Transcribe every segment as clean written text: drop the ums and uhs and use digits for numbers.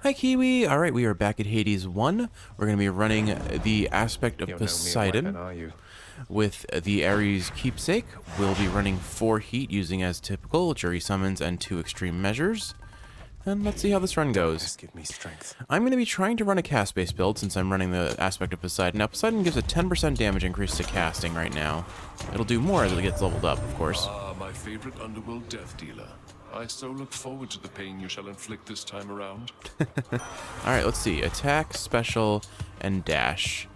Hi Kiwi! Alright, we are back at Hades 1. We're going to be running the aspect of You're Poseidon no mere weapon, are you? with the Ares keepsake. We'll be running 4 heat using as typical jury summons and 2 extreme measures. And let's see how this run goes. Just give me strength. I'm going to be trying to run a cast-based build since I'm running the aspect of Poseidon. Now Poseidon gives a 10% damage increase to casting right now. It'll do more as it gets leveled up, of course. Ah, my favorite underworld death dealer. I so look forward to the pain you shall inflict this time around. Alright, let's see. Attack, special, and dash.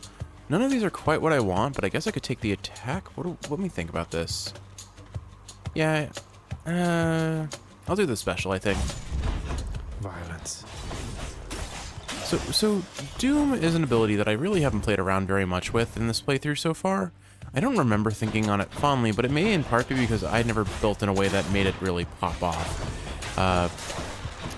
None of these are quite what I want, but I guess I could take the attack. Let me think about this. Yeah, I'll do the special, I think. Violence. So Doom is an ability that I really haven't played around very much with in this playthrough so far. I don't remember thinking on it fondly, but it may in part be because I never built in a way that made it really pop off.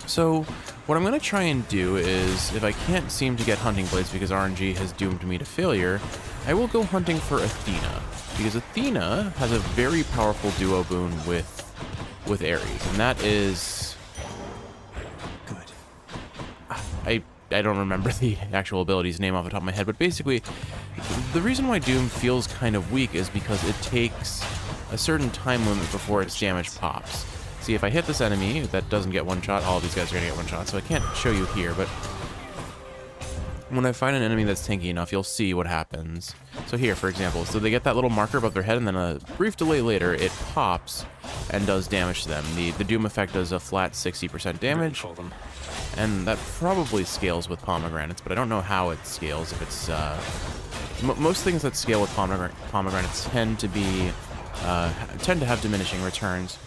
So what I'm going to try and do is, if I can't seem to get hunting blades because RNG has doomed me to failure, I will go hunting for Athena, because Athena has a very powerful duo boon with Ares, and that is good. I don't remember the actual ability's name off the top of my head, but basically, the reason why Doom feels kind of weak is because it takes a certain time limit before its damage pops. See, if I hit this enemy that doesn't get one shot, all of these guys are going to get one shot, so I can't show you here, but when I find an enemy that's tanky enough, you'll see what happens. So here, for example, so they get that little marker above their head, and then a brief delay later, it pops and does damage to them. The Doom effect does a flat 60% damage. And that probably scales with pomegranates, but I don't know how it scales. If it's most things that scale with pomegranates tend to have diminishing returns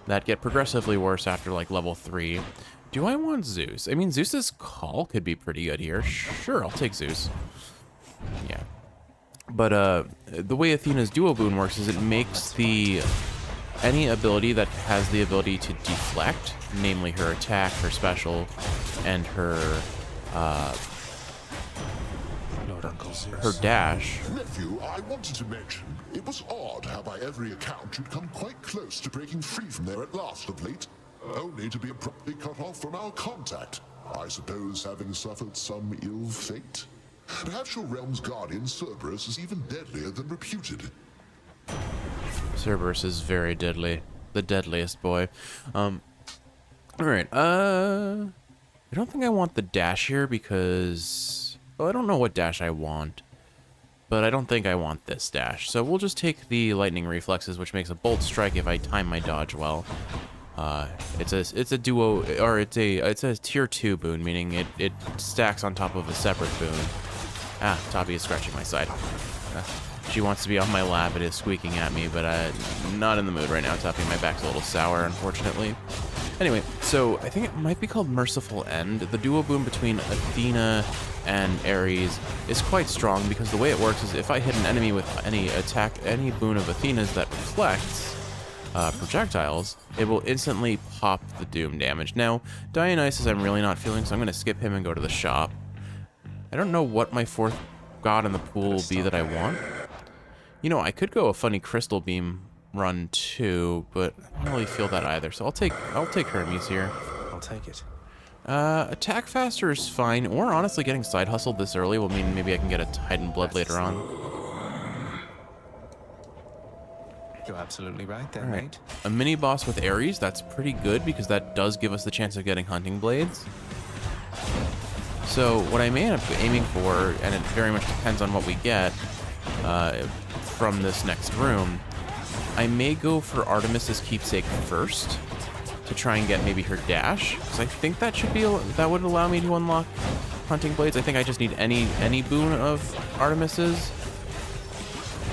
that get progressively worse after like level 3. Do I want Zeus? I mean, Zeus's call could be pretty good here. Sure, I'll take Zeus. Yeah, but the way Athena's duo boon works is it makes any ability that has the ability to deflect, namely her attack, her special, and her dash. Nephew, I wanted to mention, it was odd how by every account you'd come quite close to breaking free from there at last of late, only to be abruptly cut off from our contact. I suppose having suffered some ill fate? Perhaps your realm's guardian, Cerberus, is even deadlier than reputed. Cerberus is very deadly. The deadliest boy. Alright, I don't think I want the dash here because... Well, I don't know what dash I want. But I don't think I want this dash. So we'll just take the lightning reflexes, which makes a bolt strike if I time my dodge well. It's a duo, or it's a tier 2 boon, meaning it stacks on top of a separate boon. Ah, Toppy is scratching my side. She wants to be on my lap. It is squeaking at me, but not in the mood right now, Toppy. My back's a little sour, unfortunately. Anyway, so I think it might be called Merciful End. The duo boon between Athena and Ares is quite strong because the way it works is if I hit an enemy with any boon of Athena's that reflects projectiles, it will instantly pop the doom damage. Now, Dionysus I'm really not feeling, so I'm going to skip him and go to the shop. I don't know what my 4th god in the pool will be that I want. You know, I could go a funny crystal beam run too, but I don't really feel that either. So I'll take Hermes here. I'll take it. Attack faster is fine, or honestly getting side hustled this early will mean maybe I can get a Titan Blood later on. You're absolutely right there, Alright. mate. A mini boss with Ares, that's pretty good because that does give us the chance of getting hunting blades. So what I may end up aiming for, and it very much depends on what we get from this next room, I may go for Artemis's keepsake first to try and get maybe her dash, because I think that would allow me to unlock hunting blades. I think I just need any boon of Artemis's,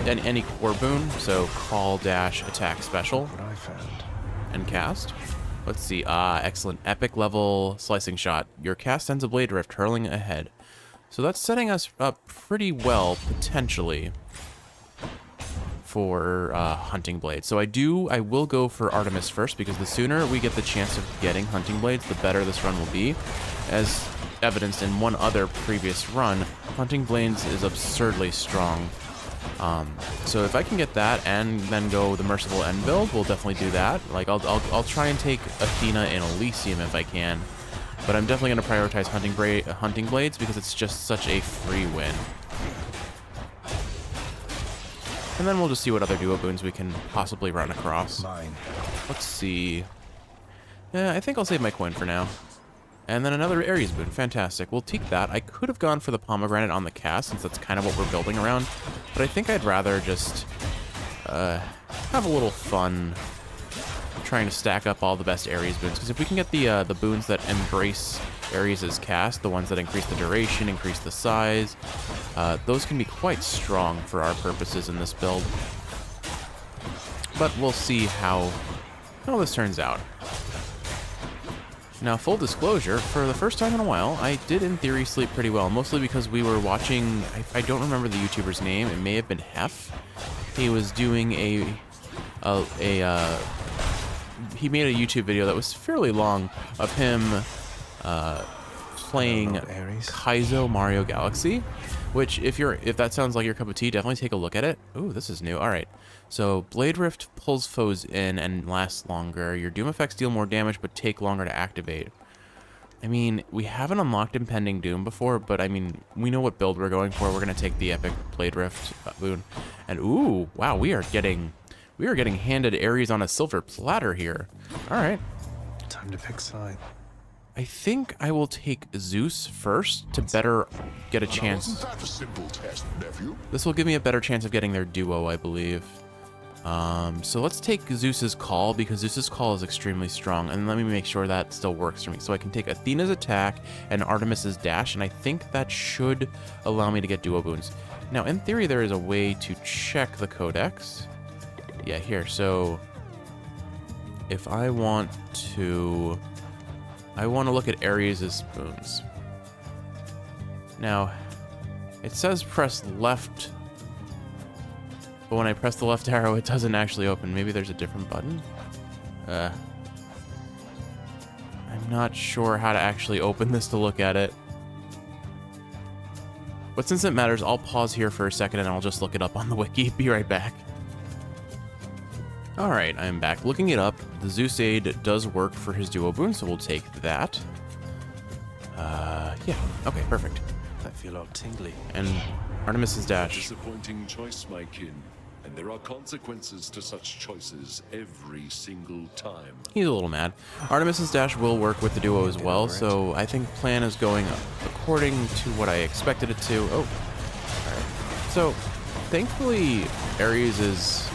and any core boon. So call, dash, attack, special, What I found. and cast. Let's see. Excellent. Epic level slicing shot. Your cast sends a blade drift hurling ahead. So that's setting us up pretty well, potentially, for hunting blades. So I will go for Artemis first, because the sooner we get the chance of getting hunting blades, the better this run will be. As evidenced in one other previous run, hunting blades is absurdly strong. So if I can get that and then go the Merciful End build, we'll definitely do that. Like, I'll try and take Athena in Elysium if I can. But I'm definitely going to prioritize hunting blades because it's just such a free win. And then we'll just see what other duo boons we can possibly run across. Mine. Let's see. Yeah, I think I'll save my coin for now. And then another Ares boon. Fantastic. We'll take that. I could have gone for the pomegranate on the cast, since that's kind of what we're building around. But I think I'd rather just have a little fun trying to stack up all the best Ares boons. Because if we can get the boons that embrace Ares' cast, the ones that increase the duration, increase the size, those can be quite strong for our purposes in this build. But we'll see how this turns out. Now, full disclosure, for the first time in a while, I did in theory sleep pretty well, mostly because we were watching, I don't remember the YouTuber's name, it may have been Hef. He was doing he made a YouTube video that was fairly long of him playing Kaizo Mario Galaxy, which if that sounds like your cup of tea, definitely take a look at it. Ooh, this is new. All right. So Blade Rift pulls foes in and lasts longer. Your Doom effects deal more damage but take longer to activate. I mean, we haven't unlocked Impending Doom before, but I mean, we know what build we're going for. We're going to take the Epic Blade Rift boon. And ooh, wow, we are getting handed Ares on a silver platter here. All right. Time to pick side. I think I will take Zeus first to better get a chance. Wasn't that a simple test, nephew? This will give me a better chance of getting their duo, I believe. So let's take Zeus's call, because Zeus's call is extremely strong, and let me make sure that still works for me. So I can take Athena's attack and Artemis's dash, and I think that should allow me to get duo boons. Now, in theory, there is a way to check the codex. Yeah, here. So if I want to look at Ares' boons. Now, it says press left, but when I press the left arrow, it doesn't actually open. Maybe there's a different button? I'm not sure how to actually open this to look at it. But since it matters, I'll pause here for a second and I'll just look it up on the wiki. Be right back. Alright, I'm back looking it up. The Zeus aid does work for his duo boon, so we'll take that. Yeah, okay, perfect. I feel all tingly. And Artemis's dash. Disappointing choice, my kin. And there are consequences to such choices every single time. He's a little mad. Artemis's dash will work with the duo as well, so I think plan is going according to what I expected it to. Oh, alright. So, thankfully, Ares'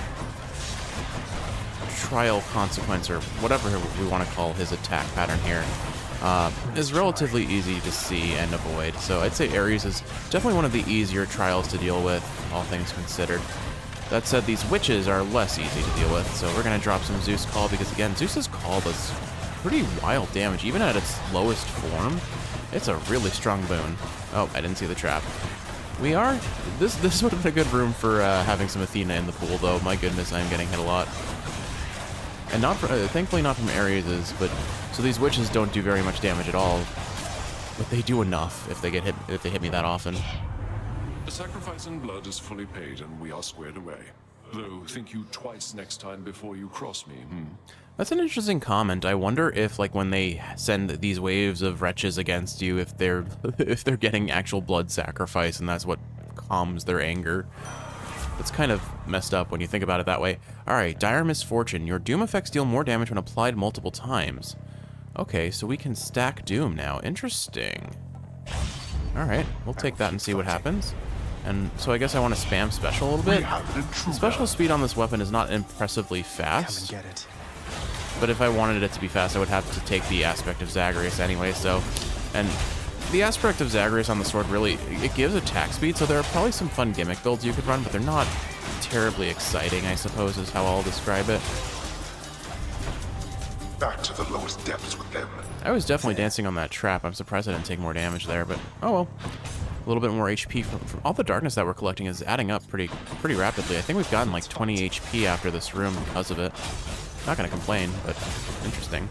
trial consequence, or whatever we want to call his attack pattern here, is relatively easy to see and avoid. So I'd say Ares is definitely one of the easier trials to deal with, all things considered. That said, these witches are less easy to deal with, so we're going to drop some Zeus Call, because again, Zeus's Call does pretty wild damage, even at its lowest form. It's a really strong boon. Oh, I didn't see the trap. We are... This would have been a good room for having some Athena in the pool, though. My goodness, I'm getting hit a lot. And not thankfully not from Ares's, but... So these witches don't do very much damage at all. But they do enough if they hit me that often. The sacrifice in blood is fully paid, and we are squared away. Though, think you twice next time before you cross me. That's an interesting comment. I wonder if, like, when they send these waves of wretches against you, if they're getting actual blood sacrifice, and that's what calms their anger. It's kind of messed up when you think about it that way. Alright, Dire Misfortune. Your Doom effects deal more damage when applied multiple times. Okay, so we can stack Doom now. Interesting. Alright, we'll take that and see what happens. And so I guess I want to spam special a little bit. The special speed on this weapon is not impressively fast. Come and get it. But if I wanted it to be fast, I would have to take the aspect of Zagreus anyway, so... And the aspect of Zagreus on the sword really, it gives attack speed, so there are probably some fun gimmick builds you could run, but they're not terribly exciting, I suppose, is how I'll describe it. Back to the lowest depths with them. I was definitely dancing on that trap. I'm surprised I didn't take more damage there, but oh well. A little bit more HP from all the darkness that we're collecting is adding up pretty rapidly. I think we've gotten like 20 HP after this room because of it. Not gonna complain, but interesting.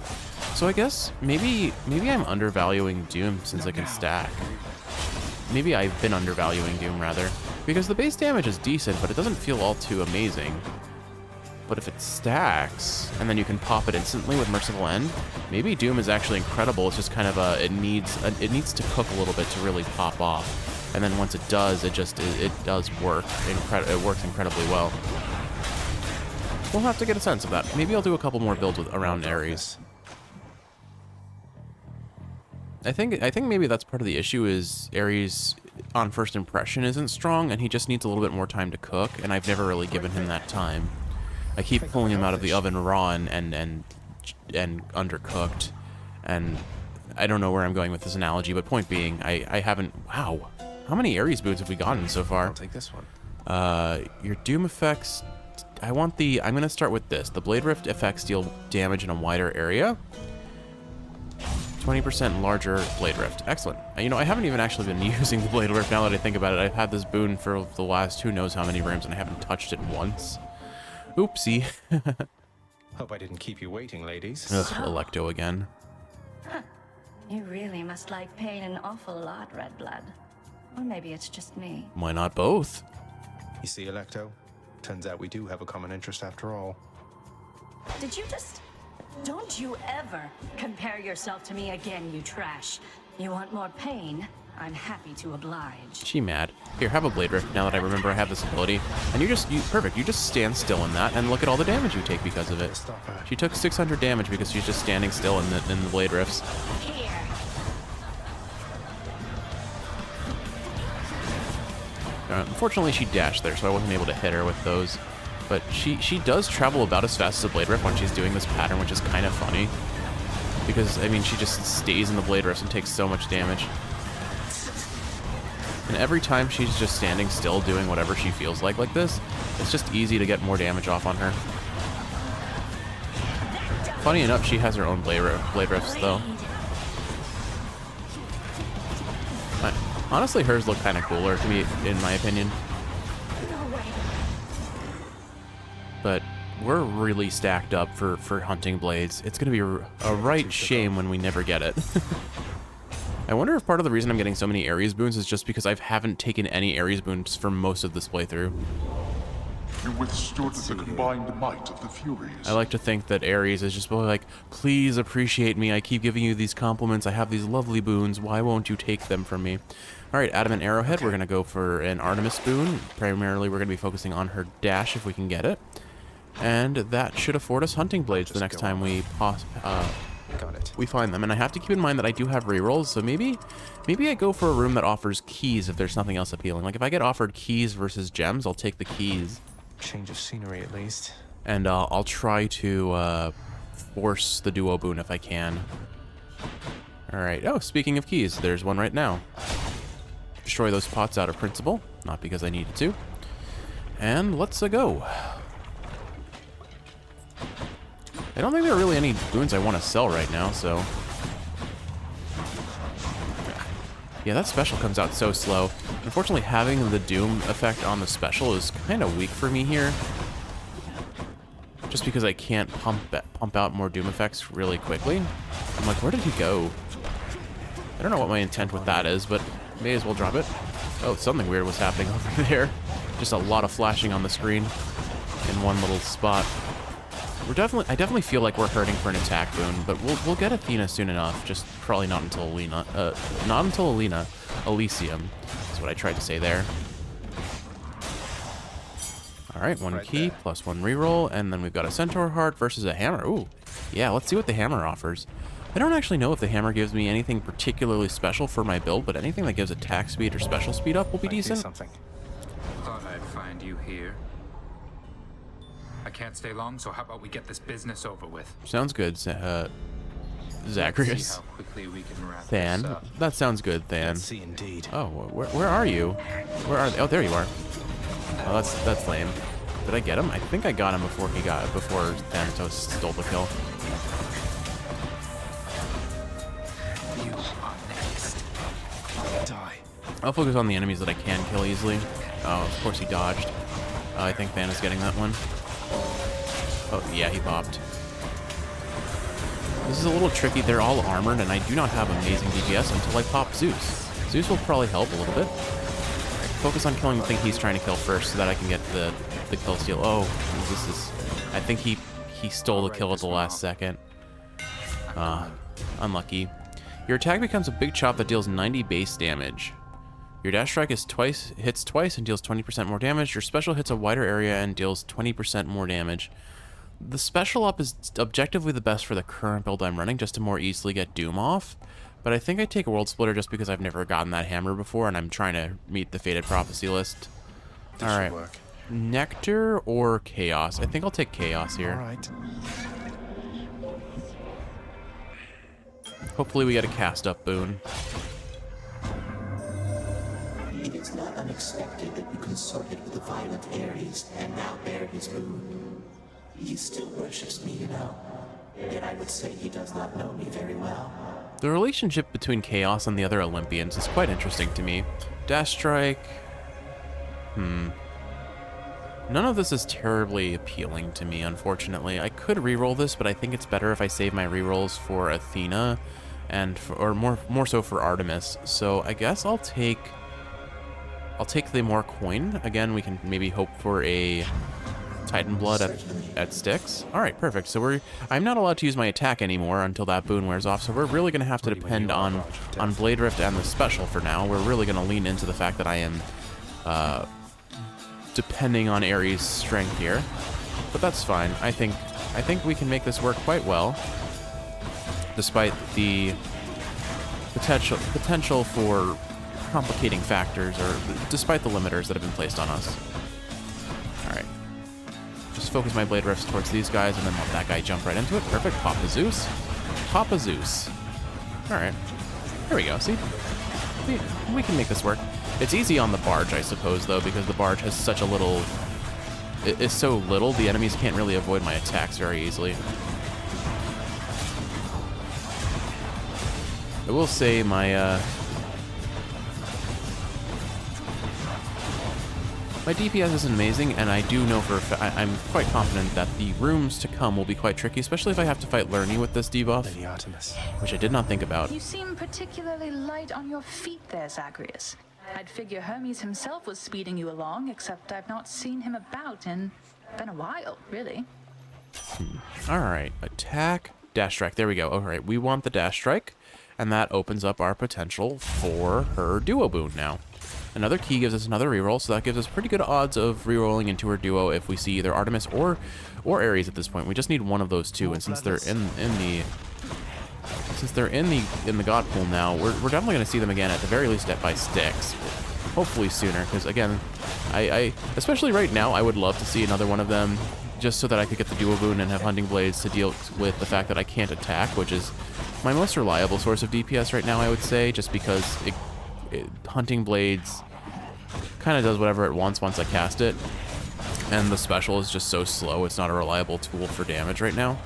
So I guess maybe I'm undervaluing Doom since I can stack. Maybe I've been undervaluing Doom rather, because the base damage is decent, but it doesn't feel all too amazing. But if it stacks, and then you can pop it instantly with Merciful End, maybe Doom is actually incredible. It's just kind of it needs to cook a little bit to really pop off. And then once it does, it does work. It works incredibly well. We'll have to get a sense of that. Maybe I'll do a couple more builds around Ares. I think maybe that's part of the issue is Ares on first impression isn't strong, and he just needs a little bit more time to cook, and I've never really given him that time. I keep pulling him out of the oven raw and undercooked, and I don't know where I'm going with this analogy, but point being, I haven't... Wow. How many Ares boots have we gotten so far? I'll take this one. Your Doom effects... I'm going to start with this. The Blade Rift effects deal damage in a wider area. 20% larger Blade Rift. Excellent. You know, I haven't even actually been using the Blade Rift now that I think about it. I've had this boon for the last who knows how many rooms, and I haven't touched it once. Oopsie. Hope I didn't keep you waiting, ladies. Ugh, Electo again. Huh. You really must like pain an awful lot, Red Blood. Or maybe it's just me. Why not both? You see, Electo? Turns out we do have a common interest after all. Did you just... Don't you ever compare yourself to me again, you trash. You want more pain? I'm happy to oblige. She mad. Here, have a Blade Rift now that I remember I have this ability. And perfect. You just stand still in that and look at all the damage you take because of it. Stop her. She took 600 damage because she's just standing still in the Blade Rifts. Here. Unfortunately, she dashed there, so I wasn't able to hit her with those. But she does travel about as fast as a Blade Rift when she's doing this pattern, which is kind of funny. Because, I mean, she just stays in the Blade Rifts and takes so much damage. And every time she's just standing still doing whatever she feels like this, it's just easy to get more damage off on her. Funny enough, she has her own Blade Rifts, though. Honestly, hers look kind of cooler to me, in my opinion. But we're really stacked up for hunting blades. It's going to be a right shame when we never get it. I wonder if part of the reason I'm getting so many Ares boons is just because I haven't taken any Ares boons for most of this playthrough. You withstood the combined might of the Furies. I like to think that Ares is just like, please appreciate me. I keep giving you these compliments. I have these lovely boons. Why won't you take them from me? All right, Adamant Arrowhead. We're going to go for an Artemis boon. Primarily, we're going to be focusing on her dash if we can get it. And that should afford us hunting blades the next time we find them. And I have to keep in mind that I do have rerolls, so maybe I go for a room that offers keys if there's nothing else appealing. Like if I get offered keys versus gems, I'll take the keys. Change of scenery at least. And I'll try to force the duo boon if I can. All right. Oh, speaking of keys, there's one right now. Destroy those pots out of principle, not because I needed to. And let's go. I don't think there are really any boons I want to sell right now, so... Yeah, that special comes out so slow. Unfortunately, having the Doom effect on the special is kind of weak for me here. Just because I can't pump out more Doom effects really quickly. I'm like, where did he go? I don't know what my intent with that is, but may as well drop it. Oh, something weird was happening over there. Just a lot of flashing on the screen in one little spot. I definitely feel like we're hurting for an attack boon, but we'll get Athena soon enough. Just probably not until Elysium is what I tried to say there. All right, one key plus one reroll, and then we've got a Centaur Heart versus a hammer. Ooh, yeah, let's see what the hammer offers. I don't actually know if the hammer gives me anything particularly special for my build, but anything that gives attack speed or special speed up will be decent. Thought I'd find you here. I can't stay long, so how about we get this business over with? Sounds good, Zacharias. See how quickly we can wrap this Than. up. That sounds good, Than. Let's see indeed. Oh, where are you? Where are they? Oh, there you are. Oh, that's lame. Did I get him? I think I got him before Thanatos stole the kill. You are next. Die. I'll focus on the enemies that I can kill easily. Oh, of course he dodged. I think Than is getting that one. Oh, yeah, he popped. This is a little tricky. They're all armored, and I do not have amazing DPS until I pop Zeus. Zeus will probably help a little bit. Focus on killing the thing he's trying to kill first so that I can get the kill steal. Oh, this is... I think he stole the kill at the last second. Unlucky. Your attack becomes a big chop that deals 90 base damage. Your dash strike hits twice and deals 20% more damage. Your special hits a wider area and deals 20% more damage. The special up is objectively the best for the current build I'm running, just to more easily get Doom off. But I think I take a World Splitter just because I've never gotten that hammer before, and I'm trying to meet the Fated Prophecy list. Alright. Nectar or Chaos? I think I'll take Chaos here. Alright. Hopefully we get a cast-up boon. It is not unexpected that you consorted with the violent Ares and now bear his boon. He still worships me, you know. Yet I would say he does not know me very well. The relationship between Chaos and the other Olympians is quite interesting to me. Dash Strike... None of this is terribly appealing to me, unfortunately. I could reroll this, but I think it's better if I save my rerolls for Athena, and or more so for Artemis. So I guess I'll take the more coin. Again, we can maybe hope for a Titan Blood at Styx. All right, perfect. So I'm not allowed to use my attack anymore until that boon wears off. So we're really going to have to depend on Blade Rift and the special for now. We're really going to lean into the fact that I am depending on Ares' strength here, but that's fine. I think we can make this work quite well, despite the potential for complicating factors, or despite the limiters that have been placed on us. All right, just focus my Blade Rifts towards these guys, and then let that guy jump right into it. Perfect. Papa Zeus. Papa Zeus. All right, here we go. See, we can make this work. It's easy on the barge, I suppose, though, because the barge has such a little... It's so little, the enemies can't really avoid my attacks very easily. I will say my DPS isn't amazing, and I do know I'm quite confident that the rooms to come will be quite tricky, especially if I have to fight Lerny with this debuff, Lady Artemis. which I did not think about. You seem particularly light on your feet there, Zagreus. I'd figure Hermes himself was speeding you along, except I've not seen him about in... been a while, really. Alright, attack, dash strike. There we go. Alright, we want the dash strike, and that opens up our potential for her duo boon now. Another key gives us another reroll, so that gives us pretty good odds of rerolling into her duo if we see either Artemis or Ares at this point. We just need one of those two, and since they're in the god pool now, we're definitely going to see them again at the very least by Styx. Hopefully sooner, because again, I especially right now, I would love to see another one of them, just so that I could get the duo boon and have hunting blades to deal with the fact that I can't attack, which is my most reliable source of DPS right now, I would say, just because hunting blades kind of does whatever it wants once I cast it, and the special is just so slow, it's not a reliable tool for damage right now.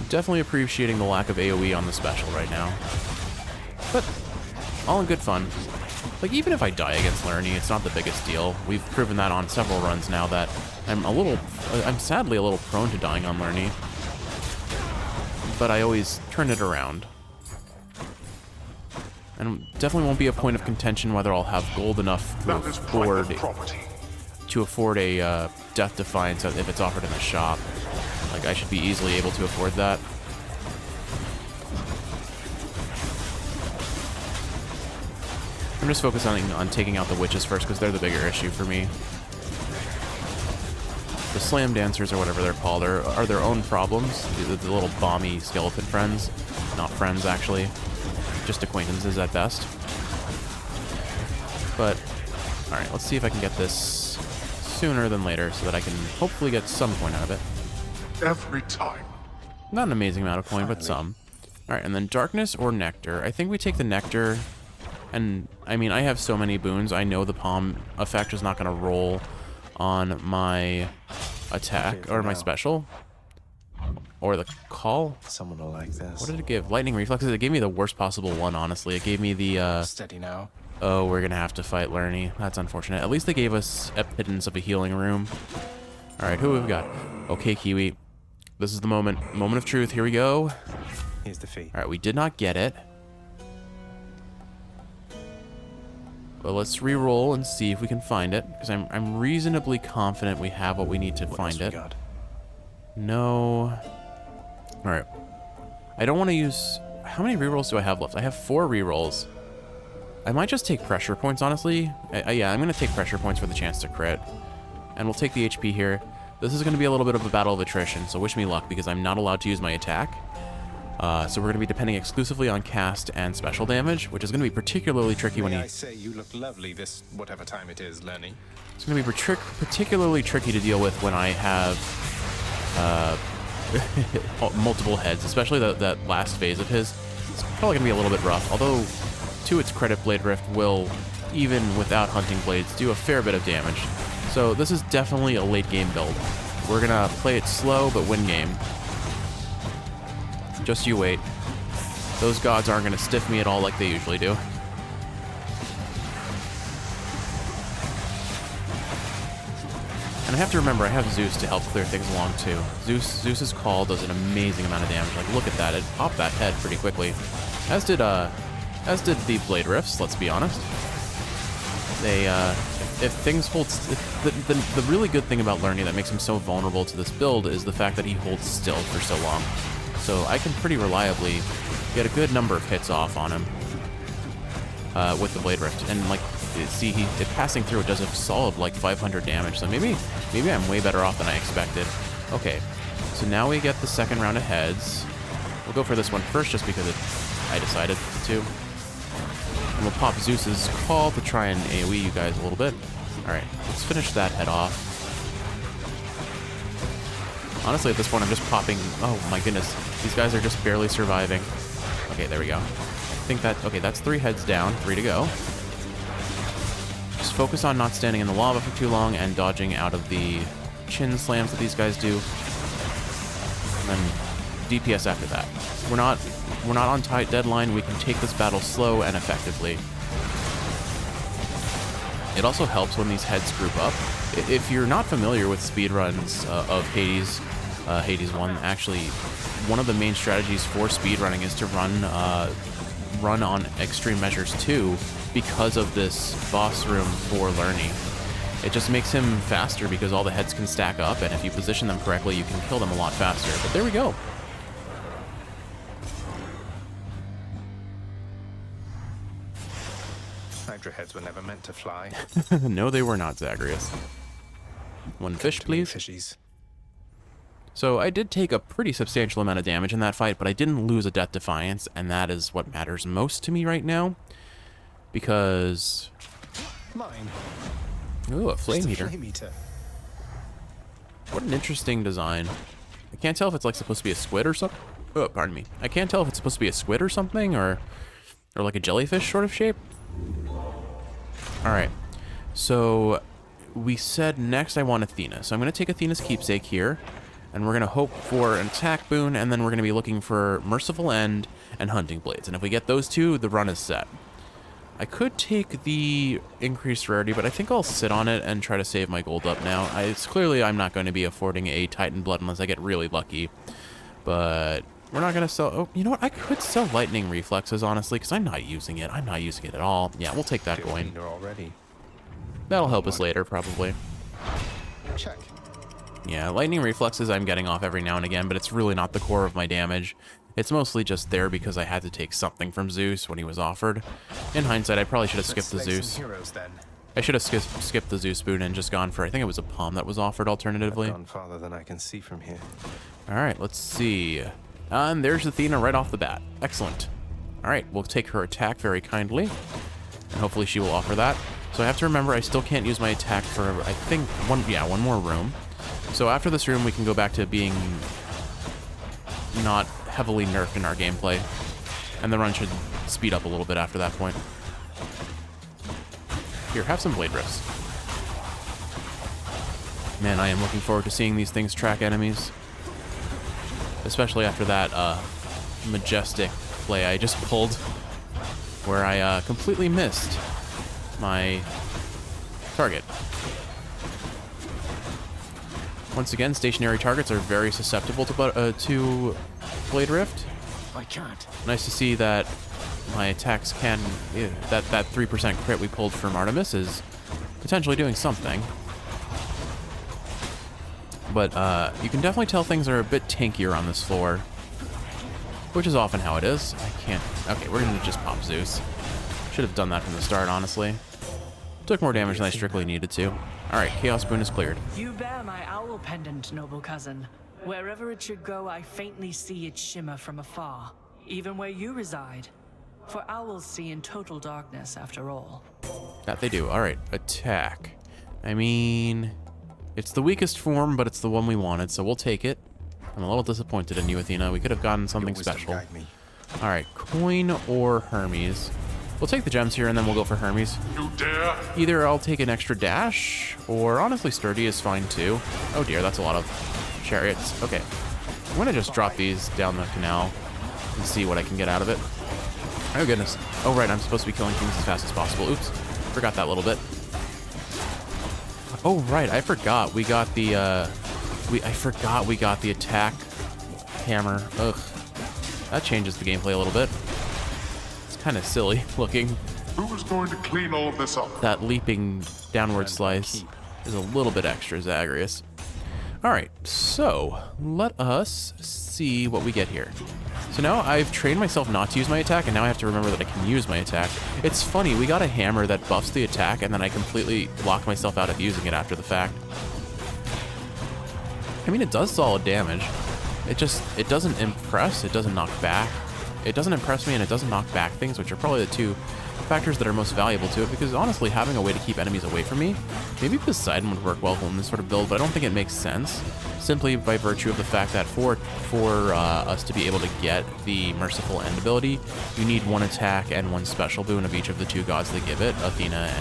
Definitely appreciating the lack of AoE on the special right now. But all in good fun. Like, even if I die against Lerny, it's not the biggest deal. We've proven that on several runs now that I'm sadly a little prone to dying on Lerny. But I always turn it around. And definitely won't be a point of contention whether I'll have gold enough to afford a Death Defiance if it's offered in the shop. Like, I should be easily able to afford that. I'm just focusing on taking out the witches first, because they're the bigger issue for me. The slam dancers, or whatever they're called, are their own problems. The little bomby skeleton friends. Not friends, actually. Just acquaintances at best. But, alright, let's see if I can get this sooner than later, so that I can hopefully get some coin out of it. Every time. Not an amazing amount of coin, but some. Alright, and then Darkness or Nectar. I think we take the Nectar, and, I mean, I have so many boons, I know the Palm effect is not going to roll on my attack, or my special. Or the call. Someone will like this. What did it give? Lightning Reflexes? It gave me the worst possible one, honestly. It gave me the, Steady now. oh, we're going to have to fight Lerny. That's unfortunate. At least they gave us a pittance of a healing room. Alright, who have we got? Okay, Kiwi. This is the moment. Moment of truth. Here we go. Here's the fee. Alright, we did not get it. Well, let's re-roll and see if we can find it, because I'm reasonably confident we have what we need to find it. No. All right. I don't want to use... How many rerolls do I have left? I have 4 rerolls. I might just take pressure points, honestly. Yeah, I'm going to take pressure points for the chance to crit. And we'll take the HP here. This is going to be a little bit of a battle of attrition, so wish me luck, because I'm not allowed to use my attack. So we're going to be depending exclusively on cast and special damage, which is going to be particularly tricky when you... I say you look lovely this whatever time it is, Lenny. It's going to be particularly tricky to deal with when I have multiple heads, especially that last phase of his. It's probably going to be a little bit rough, although to its credit, Blade Rift will, even without hunting blades, do a fair bit of damage. So this is definitely a late game build. We're going to play it slow, but win game. Just you wait. Those gods aren't going to stiff me at all like they usually do. And I have to remember, I have Zeus to help clear things along too. Zeus's call does an amazing amount of damage. Like, look at that. It popped that head pretty quickly. As did the Blade Rifts, let's be honest. They, if things hold... The really good thing about Lerny that makes him so vulnerable to this build is the fact that he holds still for so long. So I can pretty reliably get a good number of hits off on him with the Blade Rift. And, like, see, passing through it does a solid, like, 500 damage. So maybe I'm way better off than I expected. Okay, so now we get the second round of heads. We'll go for this one first just because I decided to. And we'll pop Zeus's call to try and AoE you guys a little bit. Alright, let's finish that head off. Honestly, at this point, I'm just popping... Oh, my goodness. These guys are just barely surviving. Okay, there we go. I think that... Okay, that's 3 heads down. 3 to go. Just focus on not standing in the lava for too long and dodging out of the chin slams that these guys do. And then DPS after that. We're not on tight deadline. We can take this battle slow and effectively. It also helps when these heads group up. If you're not familiar with speedruns of Hades 1, actually, one of the main strategies for speedrunning is to run on Extreme Measures 2 because of this boss room for Lerny. It just makes him faster because all the heads can stack up, and if you position them correctly, you can kill them a lot faster. But there we go. Hydra heads were never meant to fly. No, they were not, Zagreus. One fish, please. Fishies. So I did take a pretty substantial amount of damage in that fight, but I didn't lose a Death Defiance, and that is what matters most to me right now. Because... Mine. Ooh, a flame eater. Flame eater. What an interesting design. I can't tell if it's like supposed to be a squid or something. Oh, pardon me. I can't tell if it's supposed to be a squid or something, or like a jellyfish sort of shape. Alright. So we said next I want Athena. So I'm going to take Athena's keepsake here. And we're going to hope for an attack boon, and then we're going to be looking for Merciful End and Hunting Blades. And if we get those two, the run is set. I could take the increased rarity, but I think I'll sit on it and try to save my gold up now. It's clearly I'm not going to be affording a Titan Blood unless I get really lucky. But we're not going to sell... Oh, you know what? I could sell Lightning Reflexes, honestly, because I'm not using it. I'm not using it at all. Yeah, we'll take that coin. Already. That'll help us later, probably. Check. Yeah, Lightning Reflexes I'm getting off every now and again, but it's really not the core of my damage. It's mostly just there because I had to take something from Zeus when he was offered. In hindsight, I probably should have skipped the Zeus. I should have skipped the Zeus boon and just gone for, I think it was a palm that was offered alternatively. I've gone farther than I can see from here. Alright, let's see. And there's Athena right off the bat. Excellent. Alright, we'll take her attack very kindly. And hopefully she will offer that. So I have to remember I still can't use my attack for, I think, one more room. So after this room, we can go back to being not heavily nerfed in our gameplay. And the run should speed up a little bit after that point. Here, have some Blade Rifts. Man, I am looking forward to seeing these things track enemies. Especially after that majestic play I just pulled, where I completely missed my target. Once again, stationary targets are very susceptible to Blade Rift. I can't. Nice to see that my attacks can... that 3% crit we pulled from Artemis is potentially doing something. But you can definitely tell things are a bit tankier on this floor, which is often how it is. I can't... Okay, we're going to just pop Zeus. Should have done that from the start, honestly. Took more damage than I strictly needed to. Alright, Chaos Boon is cleared. You bear my owl pendant, noble cousin. Wherever it should go, I faintly see its shimmer from afar, even where you reside. For owls see in total darkness, after all. That they do. Alright, attack. I mean, it's the weakest form, but it's the one we wanted, so we'll take it. I'm a little disappointed in you, Athena. We could have gotten something special. Alright, coin or Hermes. We'll take the gems here, and then we'll go for Hermes. You dare? Either I'll take an extra dash, or honestly Sturdy is fine too. Oh dear, that's a lot of chariots. Okay, I'm going to just drop these down the canal and see what I can get out of it. Oh goodness. Oh right, I'm supposed to be killing things as fast as possible. Oops, forgot that little bit. Oh right, I forgot we got the we got the attack hammer. Ugh, that changes the gameplay a little bit. It's kind of silly looking. Who is going to clean all of this up? That leaping downward slice is a little bit extra Zagreus. Alright, so let us see what we get here. So now I've trained myself not to use my attack, and now I have to remember that I can use my attack. It's funny, we got a hammer that buffs the attack, and then I completely locked myself out of using it after the fact. I mean, it does solid damage. It doesn't impress, it doesn't knock back. It doesn't impress me, and it doesn't knock back things, which are probably the two factors that are most valuable to it, because honestly, having a way to keep enemies away from me, maybe Poseidon would work well in this sort of build, but I don't think it makes sense, simply by virtue of the fact that for us to be able to get the Merciful End ability, you need one attack and one special boon of each of the two gods that give it, Athena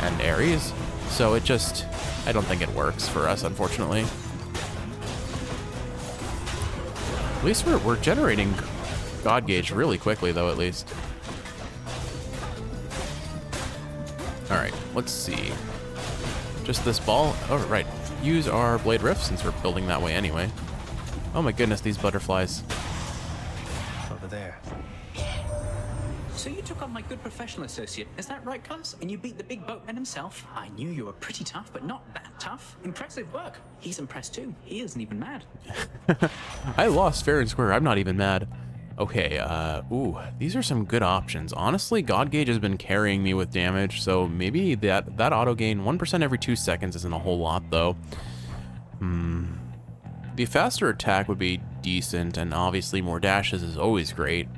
and Ares. So it just, I don't think it works for us, unfortunately. At least we're generating God Gauge really quickly, though, at least. Alright, let's see. Just this ball. Oh, right. Use our Blade Rift since we're building that way anyway. Oh my goodness, these butterflies. Over there. So you took on my good professional associate, is that right, cuz? And you beat the big boatman himself? I knew you were pretty tough, but not that tough. Impressive work. He's impressed too. He isn't even mad. I lost fair and square. I'm not even mad. Okay, ooh, these are some good options. Honestly, God Gauge has been carrying me with damage, so maybe that auto gain 1% every 2 seconds isn't a whole lot, though. The faster attack would be decent, and obviously more dashes is always great.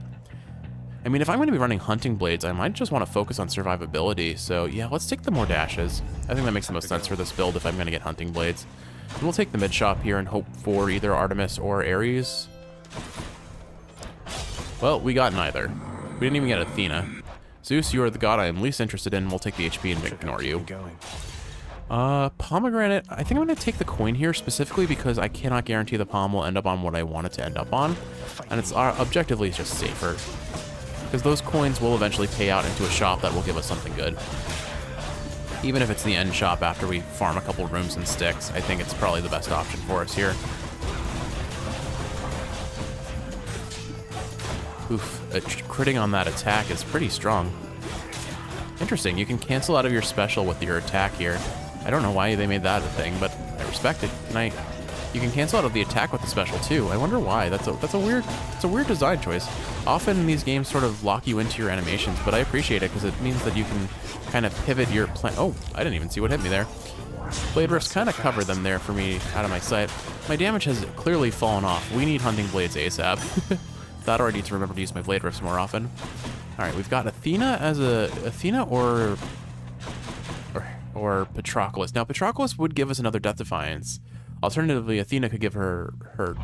I mean, if I'm going to be running Hunting Blades, I might just want to focus on survivability, so yeah, let's take the more dashes. I think that makes the most sense for this build if I'm going to get Hunting Blades. And we'll take the mid shop here and hope for either Artemis or Ares. Well, we got neither. We didn't even get Athena. Zeus, you are the god I am least interested in. We'll take the HP and ignore you. Pomegranate. I think I'm going to take the coin here specifically because I cannot guarantee the pom will end up on what I want it to end up on. And it's objectively just safer. Because those coins will eventually pay out into a shop that will give us something good. Even if it's the end shop after we farm a couple rooms and sticks, I think it's probably the best option for us here. Oof, critting on that attack is pretty strong. Interesting, you can cancel out of your special with your attack here. I don't know why they made that a thing, but I respect it. You can cancel out of the attack with the special too. I wonder why. That's a weird design choice. Often these games sort of lock you into your animations, but I appreciate it because it means that you can kind of pivot your plan. Oh, I didn't even see what hit me there. Blade Rifts kind of cover them there for me out of my sight. My damage has clearly fallen off. We need Hunting Blades ASAP. That or I need to remember to use my Blade Rifts more often. Alright, we've got Athena as Athena or Patroclus. Now, Patroclus would give us another Death Defiance. Alternatively, Athena could give her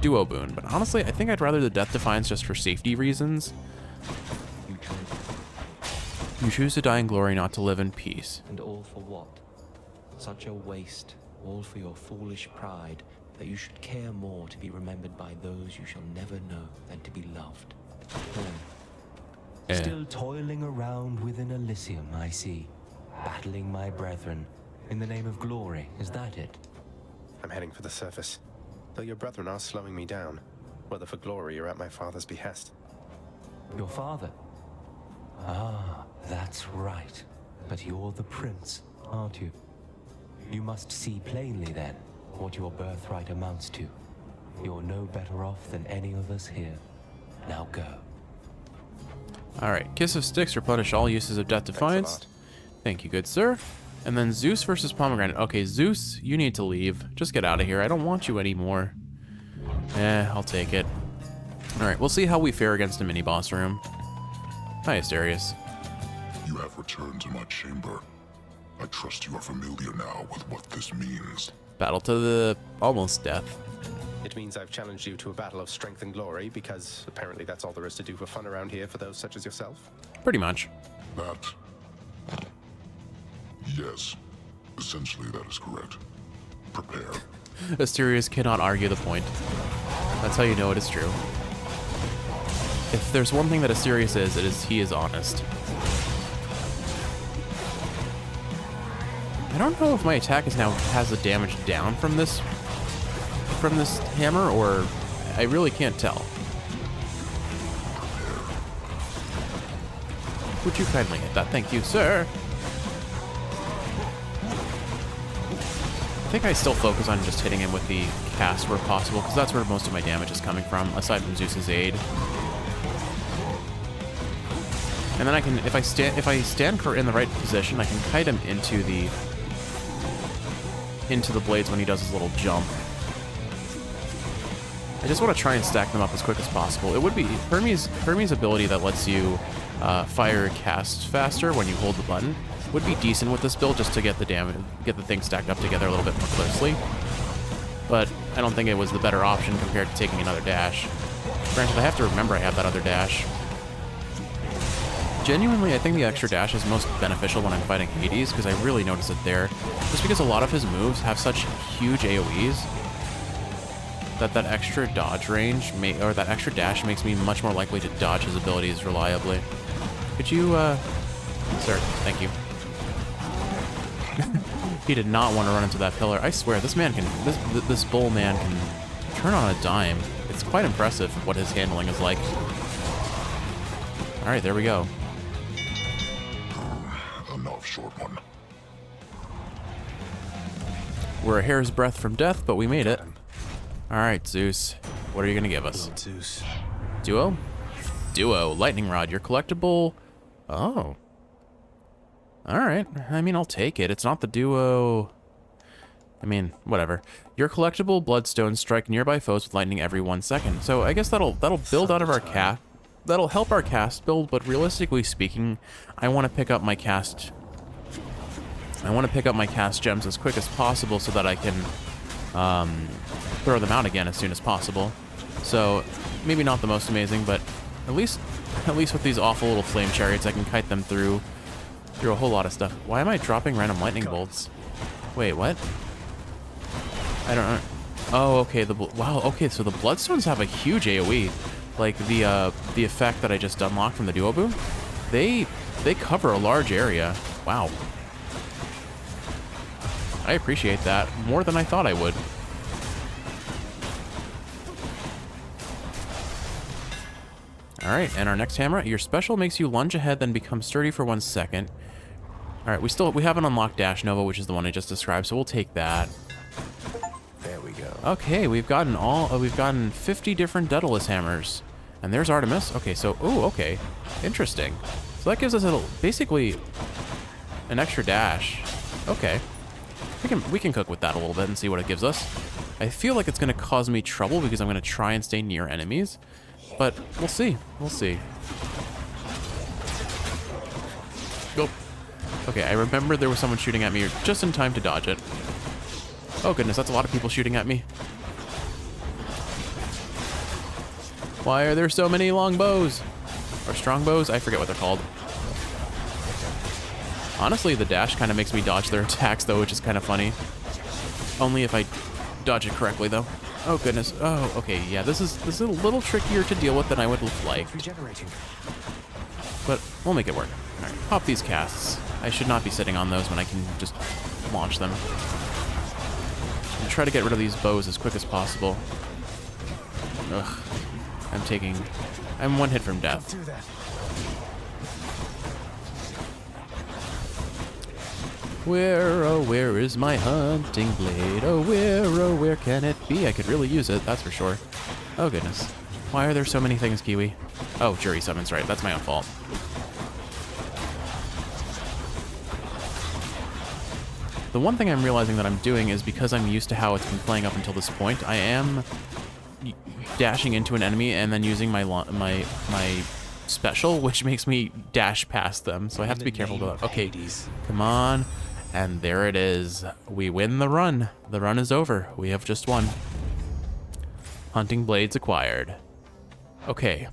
duo boon, but honestly, I think I'd rather the Death Defiance just for safety reasons. You choose to die in glory, not to live in peace. And all for what? Such a waste, all for your foolish pride, that you should care more to be remembered by those you shall never know than to be loved. Still toiling around within Elysium, I see. Battling my brethren. In the name of glory, is that it? I'm heading for the surface. Though your brethren are slowing me down. Whether for glory or at my father's behest. Your father? Ah, that's right. But you're the prince, aren't you? You must see plainly, then, what your birthright amounts to. You're no better off than any of us here. Now go. Alright, Kiss of Sticks, replenish all uses of Death Defiance. Thank you, good sir. And then Zeus versus Pomegranate. Okay, Zeus, you need to leave. Just get out of here. I don't want you anymore. I'll take it. Alright, we'll see how we fare against a mini-boss room. Hi, Asterius. You have returned to my chamber. I trust you are familiar now with what this means. Battle to the almost death. It means I've challenged you to a battle of strength and glory, because apparently that's all there is to do for fun around here for those such as yourself. Pretty much. That... Yes. Essentially, that is correct. Prepare. Asterius cannot argue the point. That's how you know it is true. If there's one thing that Asterius is, it is he is honest. I don't know if my attack is now has the damage down from this hammer, or I really can't tell. Would you kindly hit that? Thank you, sir. I think I still focus on just hitting him with the cast where possible, because that's where most of my damage is coming from, aside from Zeus's aid. And then I can, if I stand in the right position, I can kite him into the blades when he does his little jump. I just want to try and stack them up as quick as possible. It would be Hermes' ability that lets you fire cast faster when you hold the button would be decent with this build, just to get the thing stacked up together a little bit more closely. But I don't think it was the better option compared to taking another dash. Granted, I have to remember I have that other dash. Genuinely, I think the extra dash is most beneficial when I'm fighting Hades, because I really notice it there. Just because a lot of his moves have such huge AoEs that extra dodge range, or that extra dash makes me much more likely to dodge his abilities reliably. Could you, sir, thank you. He did not want to run into that pillar. I swear, this man can, this bull man can turn on a dime. It's quite impressive what his handling is like. All right, there we go. Enough, short one. We're a hair's breadth from death, but we made it. All right, Zeus, what are you gonna give us? Zeus. Duo? Duo, lightning rod, your collectible. Oh. All right. I mean, I'll take it. It's not the duo. I mean, whatever. Your collectible bloodstones strike nearby foes with lightning every 1 second. So I guess that'll build out of our cast. That'll help our cast build, but realistically speaking, I want to pick up my cast. I want to pick up my cast gems as quick as possible so that I can throw them out again as soon as possible. So maybe not the most amazing, but at least with these awful little flame chariots, I can kite them through a whole lot of stuff. Why am I dropping random lightning bolts? Wait, what? I don't know. Oh, okay. Wow. Okay, so the bloodstones have a huge AOE. Like the effect that I just unlocked from the duo boom, they cover a large area. Wow. I appreciate that more than I thought I would. All right, and our next hammer, your special makes you lunge ahead, then become sturdy for 1 second. All right, we haven't unlocked Dash Nova, which is the one I just described, so we'll take that. There we go. Okay, we've gotten 50 different Daedalus hammers, and there's Artemis. Okay, so okay, interesting. So that gives us basically an extra dash. Okay, we can cook with that a little bit and see what it gives us. I feel like it's going to cause me trouble because I'm going to try and stay near enemies, but we'll see. We'll see. Go. Okay, I remember there was someone shooting at me just in time to dodge it. Oh goodness, that's a lot of people shooting at me. Why are there so many long bows? Or strong bows? I forget what they're called. Honestly, the dash kind of makes me dodge their attacks though, which is kind of funny. Only if I dodge it correctly though. Oh goodness. Oh, okay, yeah, this is a little trickier to deal with than I would like. Regenerating. But we'll make it work. All right, pop these casts. I should not be sitting on those when I can just launch them. And try to get rid of these bows as quick as possible. Ugh. I'm 1 hit from death. Where is my hunting blade? Oh, where can it be? I could really use it, that's for sure. Oh, goodness. Why are there so many things, Kiwi? Oh, jury summons, right. That's my own fault. The one thing I'm realizing that I'm doing is because I'm used to how it's been playing up until this point, I am dashing into an enemy and then using my special, which makes me dash past them. So I have to be careful about that. Okay, come on. And there it is. We win the run. The run is over. We have just won. Hunting blades acquired. Okay,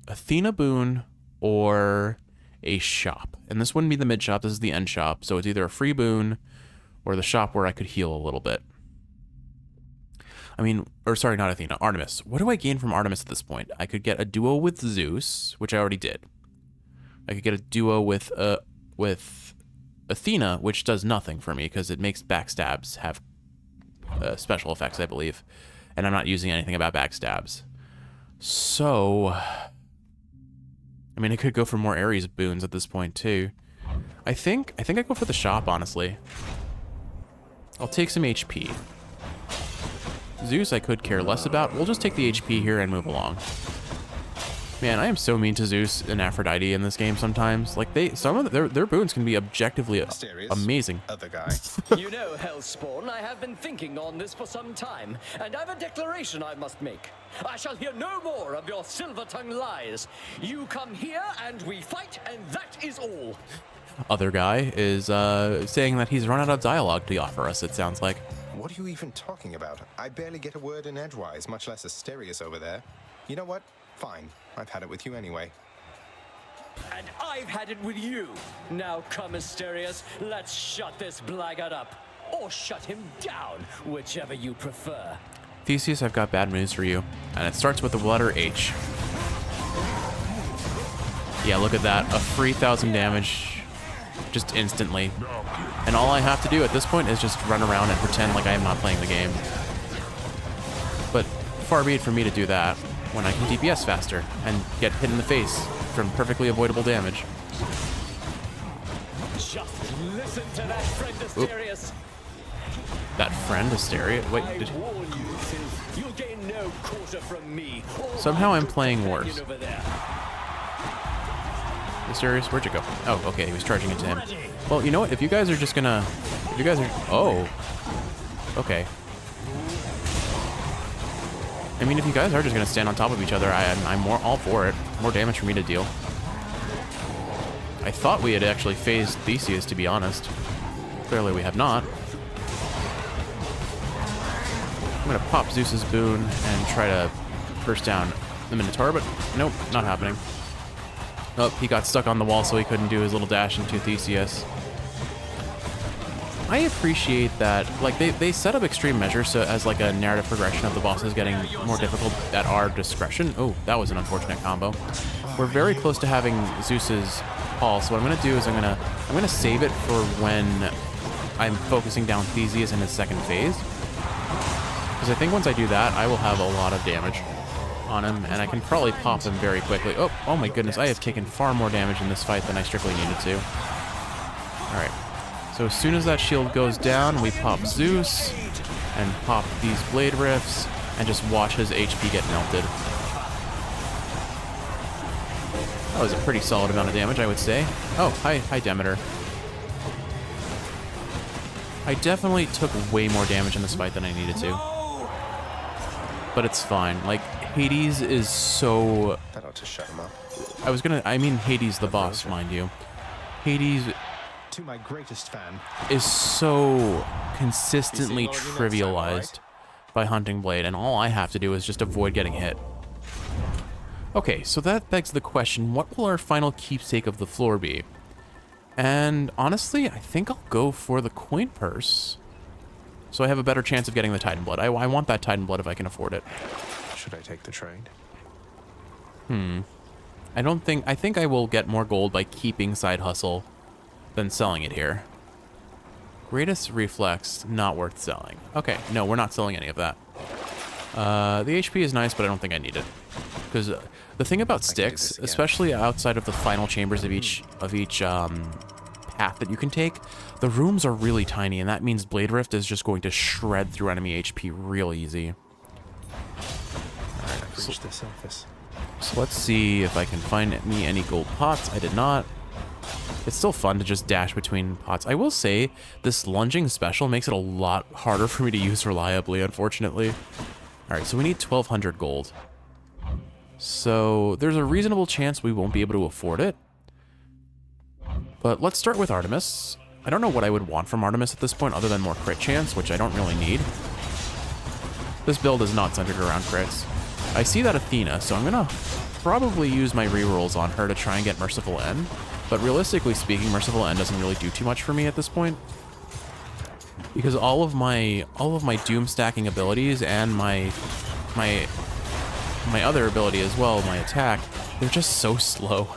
Athena boon or a shop. And this wouldn't be the mid shop, this is the end shop. So it's either a free boon or the shop where I could heal a little bit. I mean, or sorry, not Athena, Artemis. What do I gain from Artemis at this point? I could get a duo with Zeus, which I already did. I could get a duo with Athena, which does nothing for me because it makes backstabs have special effects, I believe. And I'm not using anything about backstabs. So, I mean, I could go for more Ares boons at this point too. I think I go for the shop, honestly. I'll take some HP. Zeus I could care less about. We'll just take the HP here and move along. Man, I am so mean to Zeus and Aphrodite in this game sometimes. Like, some of their boons can be objectively amazing. Other guy. You know, Hellspawn, I have been thinking on this for some time, and I've a declaration I must make. I shall hear no more of your silver-tongued lies. You come here and we fight, and that is all. Other guy is saying that he's run out of dialogue to offer us, it sounds like. What are you even talking about? I barely get a word in edgewise, much less Asterius over there. You know what? Fine. I've had it with you anyway. And I've had it with you. Now come, Asterius, let's shut this blackguard up. Or shut him down, whichever you prefer. Theseus, I've got bad news for you. And it starts with the letter H. Yeah, look at that. A free 1,000 damage just instantly. And all I have to do at this point is just run around and pretend like I am not playing the game. But far be it from me to do that when I can DPS faster and get hit in the face from perfectly avoidable damage. Just listen to that friend, Asterius. That friend, Asterius? Wait, I warn you, Sith, you'll gain no quarter from me. Somehow I'm playing worse. Asterius, where'd you go? Oh, okay, he was charging into him. Well, you know what? If you guys are just gonna... If you guys are... Oh. Okay. I mean, if you guys are just gonna stand on top of each other, I'm all for it. More damage for me to deal. I thought we had actually phased Theseus, to be honest. Clearly we have not. I'm gonna pop Zeus's boon and try to burst down the Minotaur, but nope, not happening. Oh, he got stuck on the wall, so he couldn't do his little dash into Theseus. I appreciate that, like, they set up extreme measures so as like a narrative progression of the bosses getting more difficult at our discretion. Oh, that was an unfortunate combo. We're very close to having Zeus's Paul, so what I'm gonna do is I'm gonna save it for when I'm focusing down Theseus in his second phase. Because I think once I do that, I will have a lot of damage on him, and I can probably pop him very quickly. Oh my goodness, I have taken far more damage in this fight than I strictly needed to. Alright, so as soon as that shield goes down, we pop Zeus, and pop these blade rifts, and just watch his HP get melted. That was a pretty solid amount of damage, I would say. Oh, hi Demeter. I definitely took way more damage in this fight than I needed to. But it's fine. Like, Hades is so... That ought to shut him up. I mean Hades the boss, mind you. Hades... To my greatest fan. ...is so consistently trivialized by Hunting Blade, and all I have to do is just avoid getting hit. Okay, so that begs the question, what will our final keepsake of the floor be? And honestly, I think I'll go for the coin purse. So I have a better chance of getting the Titan Blood. I want that Titan Blood if I can afford it. Should I take the trade? I think I will get more gold by keeping Side Hustle than selling it here. Greatest Reflex, not worth selling. Okay, no, we're not selling any of that. The HP is nice, but I don't think I need it. Because the thing about sticks, especially outside of the final chambers of each path that you can take. The rooms are really tiny, and that means Blade Rift is just going to shred through enemy HP real easy. Alright, I've reached the surface. So let's see if I can find me any gold pots. I did not. It's still fun to just dash between pots. I will say, this lunging special makes it a lot harder for me to use reliably, unfortunately. Alright, so we need 1,200 gold. So there's a reasonable chance we won't be able to afford it. But let's start with Artemis. I don't know what I would want from Artemis at this point other than more crit chance, which I don't really need. This build is not centered around crits. I see that Athena, so I'm gonna probably use my rerolls on her to try and get Merciful End. But realistically speaking, Merciful End doesn't really do too much for me at this point. Because all of my doom stacking abilities and my other ability as well, my attack, they're just so slow.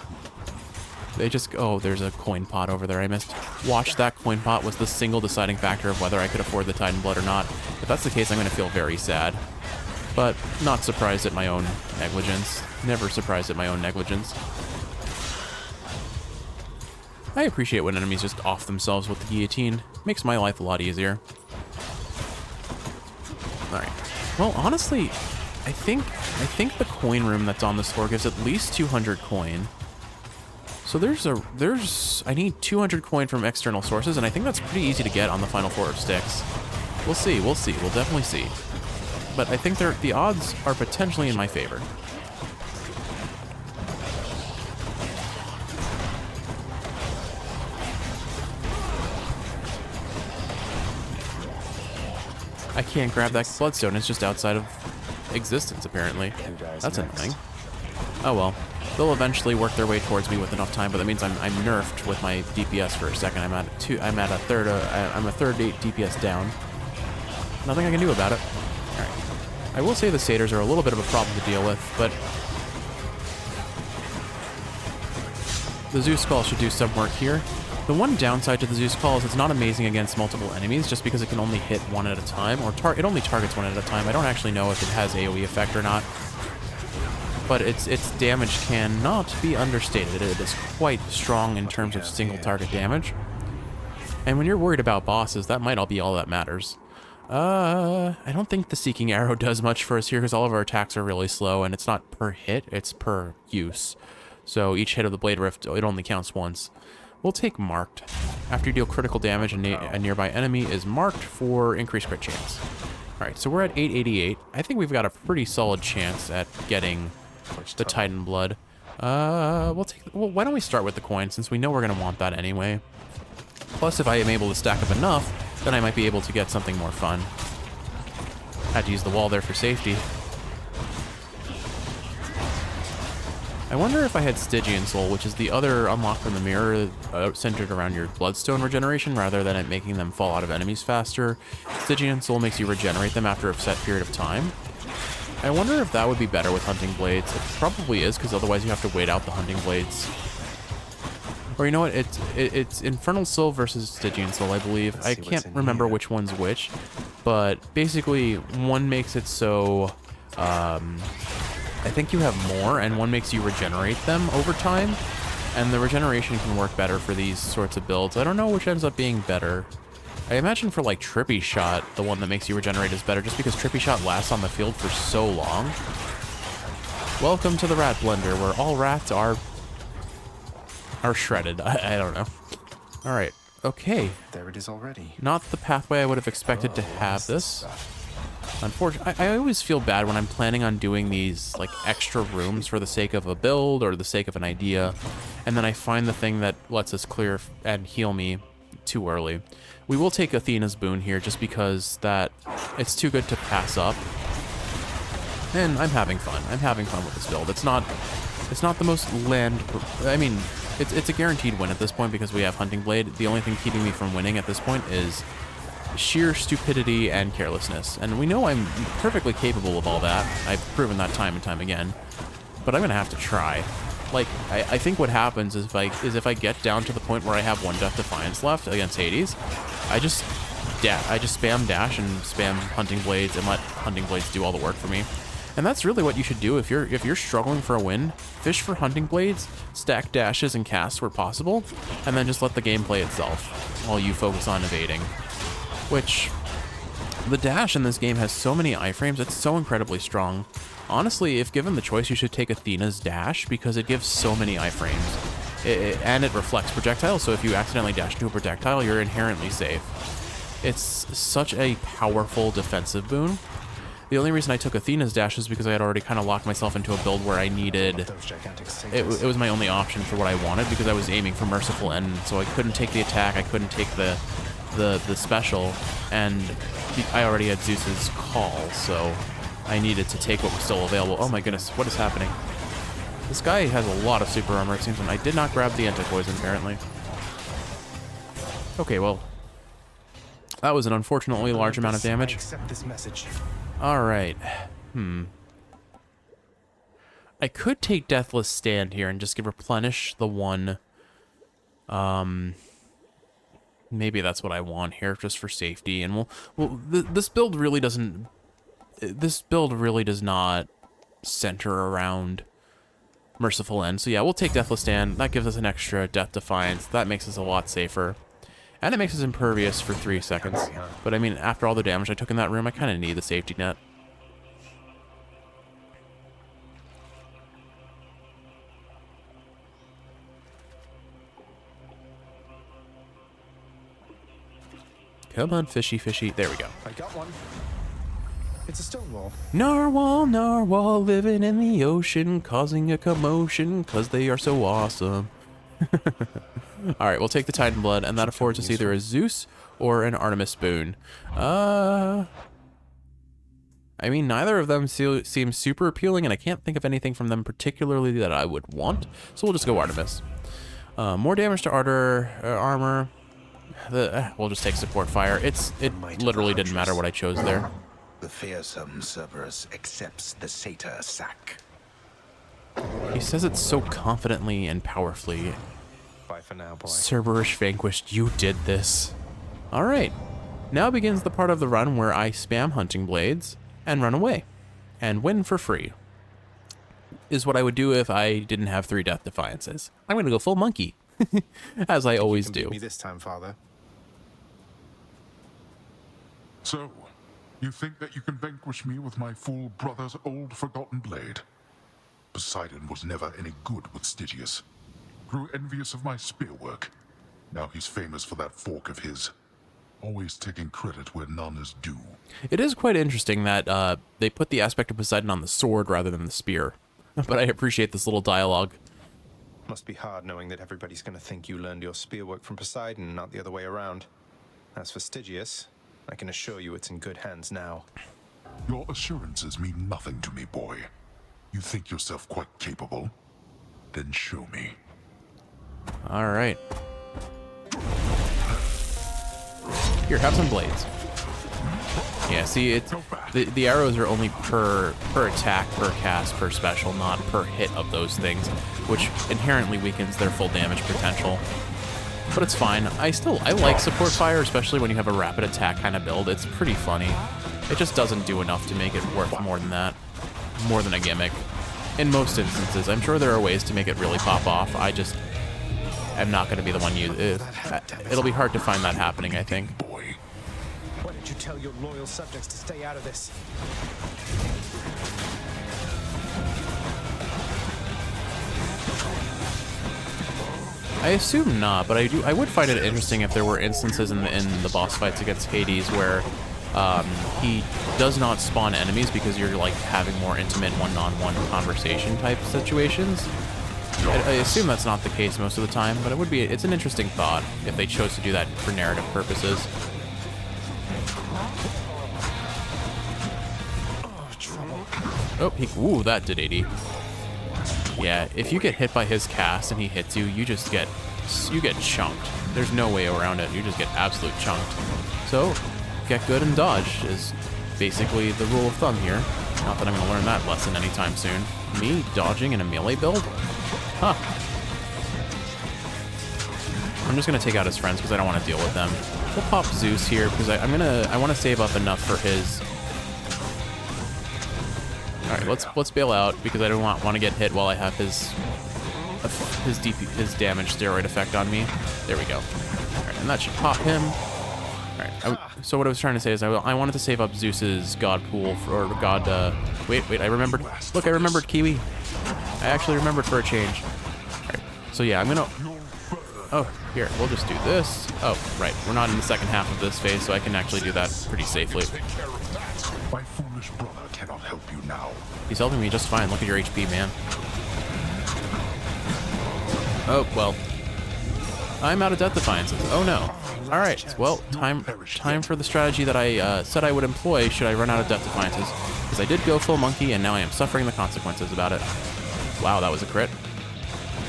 They just, oh, there's a coin pot over there I missed. Watch, that coin pot was the single deciding factor of whether I could afford the Titan Blood or not. If that's the case, I'm going to feel very sad. But not surprised at my own negligence. Never surprised at my own negligence. I appreciate when enemies just off themselves with the guillotine. Makes my life a lot easier. Alright. Well, honestly, I think the coin room that's on this floor gives at least 200 coin. So I need 200 coin from external sources, and I think that's pretty easy to get on the final floor of Styx. We'll see, we'll definitely see. But I think the odds are potentially in my favor. I can't grab that bloodstone, it's just outside of existence, apparently. That's annoying. Oh well. They'll eventually work their way towards me with enough time, but that means I'm nerfed with my DPS for a second. I'm a third DPS down. Nothing I can do about it. Alright. I will say the satyrs are a little bit of a problem to deal with, but the Zeus Call should do some work here. The one downside to the Zeus Call is it's not amazing against multiple enemies, just because it can only hit one at a time, or it only targets one at a time. I don't actually know if it has AoE effect or not. But its damage cannot be understated. It is quite strong in terms of single target damage. And when you're worried about bosses, that might all be all that matters. I don't think the Seeking Arrow does much for us here because all of our attacks are really slow, and it's not per hit, it's per use. So each hit of the Blade Rift, it only counts once. We'll take Marked. After you deal critical damage, a nearby enemy is marked for increased crit chance. Alright, so we're at 888. I think we've got a pretty solid chance at getting the Titan Blood. Well, why don't we start with the coin, since we know we're going to want that anyway. Plus, if I am able to stack up enough, then I might be able to get something more fun. Had to use the wall there for safety. I wonder if I had Stygian Soul, which is the other unlock from the mirror centered around your Bloodstone regeneration, rather than it making them fall out of enemies faster. Stygian Soul makes you regenerate them after a set period of time. I wonder if that would be better with Hunting Blades. It probably is, because otherwise you have to wait out the Hunting Blades. Or you know what, it's Infernal Soul versus Stygian Soul, I believe. I can't remember which one's which, but basically one makes it so, I think you have more, and one makes you regenerate them over time, and the regeneration can work better for these sorts of builds. I don't know which ends up being better. I imagine for like Trippy Shot, the one that makes you regenerate is better, just because Trippy Shot lasts on the field for so long. Welcome to the Rat Blender, where all rats are shredded. I don't know. Alright, okay. There it is already. Not the pathway I would have expected to have this. Unfortunately, I always feel bad when I'm planning on doing these like extra rooms for the sake of a build or the sake of an idea, and then I find the thing that lets us clear and heal me too early. We will take Athena's boon here just because that it's too good to pass up. And I'm having fun. I'm having fun with this build. It's not the most land. I mean, it's a guaranteed win at this point because we have Hunting Blade. The only thing keeping me from winning at this point is sheer stupidity and carelessness. And we know I'm perfectly capable of all that. I've proven that time and time again. But I'm gonna have to try. Like, I think what happens is if I get down to the point where I have one Death Defiance left against Hades, I just spam dash and spam Hunting Blades and let Hunting Blades do all the work for me. And that's really what you should do if you're struggling for a win. Fish for hunting blades, stack dashes and casts where possible, and then just let the game play itself while you focus on evading. Which, the dash in this game has so many iframes, it's so incredibly strong. Honestly, if given the choice, you should take Athena's dash because it gives so many iframes. And it reflects projectiles, so if you accidentally dash into a projectile, you're inherently safe. It's such a powerful defensive boon. The only reason I took Athena's dash is because I had already kind of locked myself into a build where I needed... It was my only option for what I wanted because I was aiming for Merciful End, so I couldn't take the attack, I couldn't take the special, and I already had Zeus's call, so I needed to take what was still available. Oh my goodness, what is happening? This guy has a lot of super armor, it seems, and I did not grab the anti-poison, apparently. Okay, well, that was an unfortunately large amount of damage. Accept this message. Alright. I could take Deathless Stand here and just replenish the one. Maybe that's what I want here, just for safety. And this build really doesn't... This build really does not center around Merciful End. So yeah, we'll take Deathless Stand. That gives us an extra Death Defiance. That makes us a lot safer. And it makes us impervious for 3 seconds. But I mean, after all the damage I took in that room, I kind of need the safety net. Come on, fishy, fishy. There we go. I got one. It's a stone wall. Narwhal, narwhal, living in the ocean, causing a commotion, because they are so awesome. Alright, we'll take the Titan Blood, and that affords us either a Zeus or an Artemis boon. I mean, neither of them seem super appealing, and I can't think of anything from them particularly that I would want, so we'll just go Artemis. More damage to armor. We'll just take support fire. It literally didn't matter what I chose there. The fearsome Cerberus accepts the satyr sack. He says it so confidently and powerfully. Bye for now, boy. Cerberus vanquished, you did this. Alright, now begins the part of the run where I spam hunting blades and run away. And win for free. Is what I would do if I didn't have 3 Death Defiances. I'm gonna go full monkey. As I always do. Beat me this time, Father. So, you think that you can vanquish me with my fool brother's old forgotten blade? Poseidon was never any good with Stygius. Grew envious of my spearwork. Now he's famous for that fork of his. Always taking credit where none is due. It is quite interesting that they put the aspect of Poseidon on the sword rather than the spear. But I appreciate this little dialogue. Must be hard knowing that everybody's going to think you learned your spearwork from Poseidon, not the other way around. As for Stygius, I can assure you it's in good hands now. Your assurances mean nothing to me, boy. You think yourself quite capable? Then show me. All right. Here, have some blades. Yeah, see, it's the arrows are only per attack, per cast, per special, not per hit of those things, which inherently weakens their full damage potential. But it's fine. I like support fire, especially when you have a rapid attack kind of build. It's pretty funny. It just doesn't do enough to make it worth more than that. More than a gimmick. In most instances. I'm sure there are ways to make it really pop off. I just am not going to be the one it'll be hard to find that happening, I think. Why didn't you tell your loyal subjects to stay out of this? I assume not, but I would find it interesting if there were instances in the boss fights against Hades where he does not spawn enemies because you're like having more intimate one-on-one conversation type situations. I assume that's not the case most of the time, but it's an interesting thought if they chose to do that for narrative purposes. Oh, ooh, that did 80. Yeah, if you get hit by his cast and he hits you, you get chunked. There's no way around it. You just get absolute chunked. So, get good and dodge is basically the rule of thumb here. Not that I'm going to learn that lesson anytime soon. Me dodging in a melee build? Huh. I'm just going to take out his friends because I don't want to deal with them. We'll pop Zeus here because I want to save up enough for his... right, let's bail out because I don't want to get hit while I have his damage steroid effect on me. There we go. All right, and that should pop him. All right. So what I was trying to say is I wanted to save up Zeus's god pool or god. Wait, I remembered. Look, I remembered Kiwi. I actually remembered for a change. All right. So yeah, I'm gonna. Oh, here, we'll just do this. Oh, right. We're not in the second half of this phase, so I can actually do that pretty safely. My foolish brother cannot help you now. He's helping me just fine. Look at your HP, man. Oh, well. I'm out of Death Defiances. Oh, no. All right. Well, time for the strategy that I said I would employ should I run out of Death Defiances. Because I did go full monkey, and now I am suffering the consequences about it. Wow, that was a crit.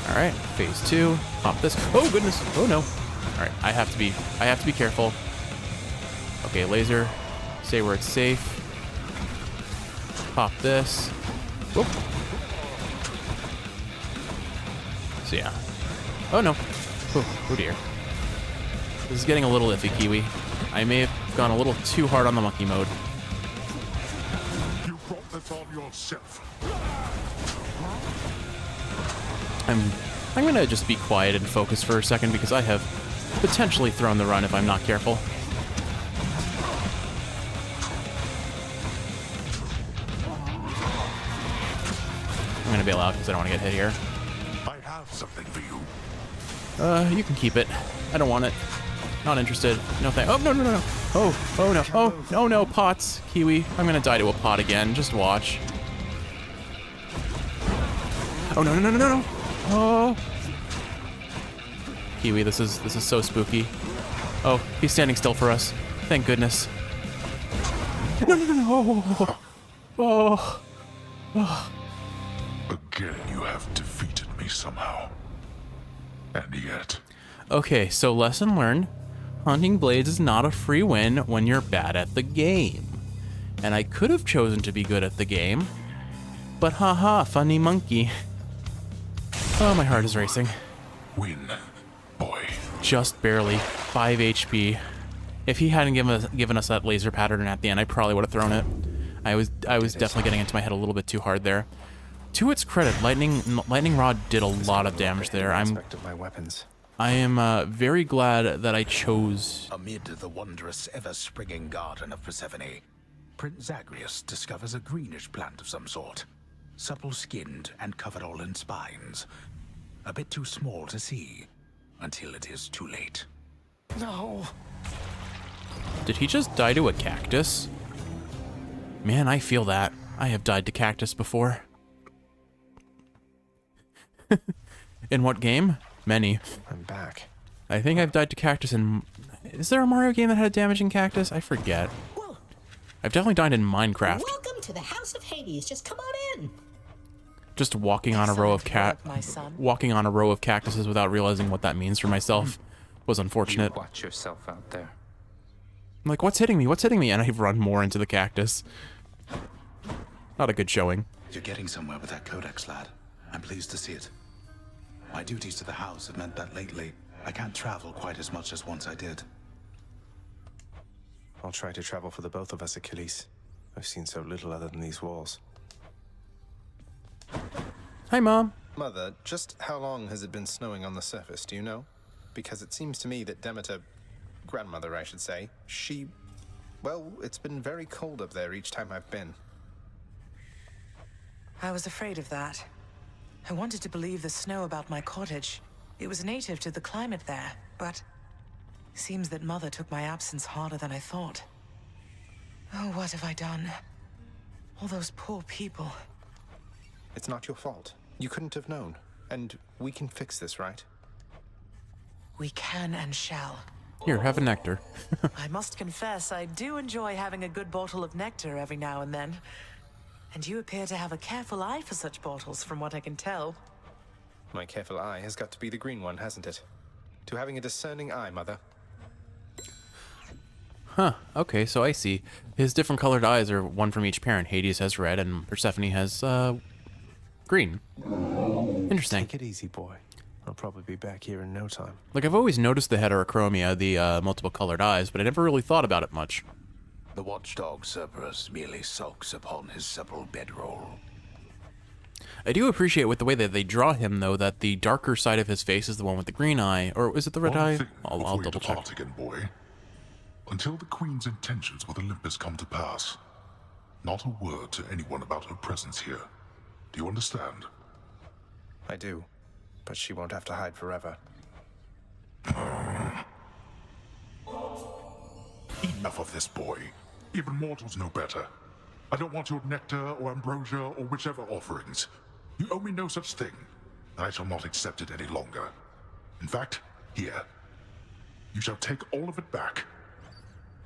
All right, phase 2. Pop this. Oh goodness. Oh no. All right, I have to be careful. Okay, laser. Stay where it's safe. Pop this. Whoop. So yeah. Oh no. Oh dear. This is getting a little iffy, Kiwi. I may have gone a little too hard on the monkey mode. You brought this on yourself. I'm gonna just be quiet and focus for a second because I have potentially thrown the run if I'm not careful. I'm gonna bail out because I don't want to get hit here. I have something for you. You can keep it. I don't want it. Not interested. No thank. Oh no. Oh no. Oh no, pots, Kiwi. I'm gonna die to a pot again. Just watch. Oh no. Oh. Kiwi, this is so spooky. Oh, he's standing still for us. Thank goodness. No. Oh. Again, you have defeated me somehow. And yet. Okay, so lesson learned. Hunting blades is not a free win when you're bad at the game. And I could have chosen to be good at the game. But haha, funny monkey. Oh, my heart is racing. Win, boy. Just barely. 5 HP. If he hadn't given us that laser pattern at the end, I probably would have thrown it. I was definitely getting into my head a little bit too hard there. To its credit, lightning rod did a lot of damage there. I am very glad that I chose. Amid the wondrous, ever-springing garden of Persephone, Prince Zagreus discovers a greenish plant of some sort, supple-skinned and covered all in spines. A bit too small to see, until it is too late. No. Did he just die to a cactus? Man, I feel that. I have died to cactus before. In what game? Many. I'm back. I think I've died to cactus in... Is there a Mario game that had a damaging cactus? I forget. I've definitely died in Minecraft. Welcome to the House of Hades. Just come on in. Just walking on a row of cactuses without realizing what that means for myself was unfortunate. You watch yourself out there. I'm like, what's hitting me? What's hitting me? And I run more into the cactus. Not a good showing. You're getting somewhere with that codex, lad. I'm pleased to see it. My duties to the house have meant that lately I can't travel quite as much as once I did. I'll try to travel for the both of us, Achilles. I've seen so little other than these walls. Hi, Mom. Mother, just how long has it been snowing on the surface, do you know? Because it seems to me that Demeter, grandmother I should say, well, it's been very cold up there each time I've been. I was afraid of that. I wanted to believe the snow about my cottage. It was native to the climate there, but seems that Mother took my absence harder than I thought. Oh, what have I done? All those poor people. It's not your fault. You couldn't have known. And we can fix this, right? We can and shall. Here, have a nectar. I must confess, I do enjoy having a good bottle of nectar every now and then. And you appear to have a careful eye for such bottles, from what I can tell. My careful eye has got to be the green one, hasn't it? To having a discerning eye, Mother. Huh, okay, so I see. His different colored eyes are one from each parent. Hades has red and Persephone has, green. Interesting. Take it easy, boy. I'll probably be back here in no time. Like, I've always noticed the heterochromia, the multiple colored eyes, but I never really thought about it much. The watchdog Cerberus merely sulks upon his supple bedroll. I do appreciate with the way that they draw him, though, that the darker side of his face is the one with the green eye. Or is it the red eye? I'll Before you double check. depart again, boy. Until the Queen's intentions with Olympus come to pass, not a word to anyone about her presence here. Do you understand? I do, but she won't have to hide forever. Enough of this, boy. Even mortals know better. I don't want your nectar or ambrosia or whichever offerings. You owe me no such thing, and I shall not accept it any longer. In fact, here. You shall take all of it back.